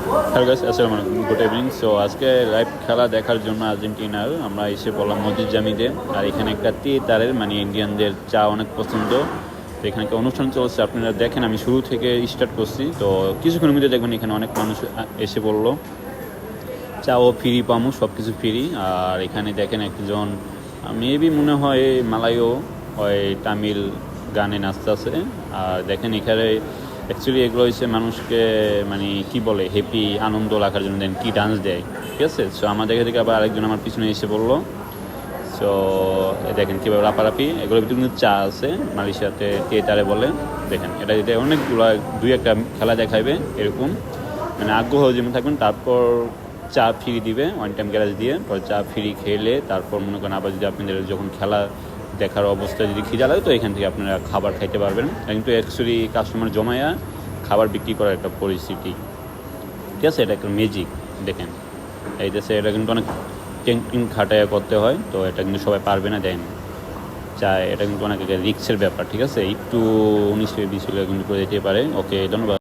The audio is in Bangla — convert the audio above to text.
হ্যালো গাইস, আসসালামু আলাইকুম, গুড ইভিনিং। সো আজকে লাইভ খেলা দেখার জন্য আর্জেন্টিনার আমরা এসে পড়লাম মসজিদ জামিতে। আর এখানে একটা তারের মানে ইন্ডিয়ানদের চা অনেক পছন্দ। তো এখানে একটা অনুষ্ঠান চলছে, আপনারা দেখেন। আমি শুরু থেকে স্টার্ট করছি, তো কিছুক্ষণের মধ্যে দেখবেন এখানে অনেক মানুষ এসে পড়লো। চাও ফ্রি পামু, সব কিছু ফ্রি। আর এখানে দেখেন একজন মেবি মনে হয় মালায়ও হয়, তামিল গানে নাচতেছে। আর দেখেন এখানে অ্যাকচুয়ালি এগুলো হচ্ছে মানুষকে মানে কি বলে হ্যাপি আনন্দ লাগার জন্য দেন কি ডান্স দেয়, ঠিক আছে। সো আমাদের থেকে আবার আরেকজন আমার পিছনে এসে বললো। সো দেখেন কীভাবে লাপালাপি, এগুলোর ভিতরে কিন্তু চা আছে, মালয়েশিয়াতে থিয়েটারে বলে। দেখেন এটা যেটা অনেকগুলো দুই একটা খেলা দেখাইবে এরকম, মানে আগ্রহ যেমন থাকবেন। তারপর চা ফ্রি দিবে ওয়ান টাইম গ্যারেজ দিয়ে, পরে চা ফ্রি খেলে তারপর মনে করেন আবার যদি আপনাদের যখন খেলা দেখার অবস্থায় যদি খিদা লাগে তো এখান থেকে আপনারা খাবার খাইতে পারবেন। কিন্তু অ্যাকচুয়ালি কাস্টমার জমায়া খাবার বিক্রি করার একটা পরিস্থিতি, ঠিক আছে। এটা একটা ম্যাজিক দেখেন এই দেশে। এটা কিন্তু অনেক টেঙ্কিং খাটায়া করতে হয়, তো এটা কিন্তু সবাই পারবে না দেন চায়। এটা কিন্তু অনেক রিস্কের ব্যাপার, ঠিক আছে। একটু 19-20 কিন্তু করে দিতে পারে। ওকে, ধন্যবাদ।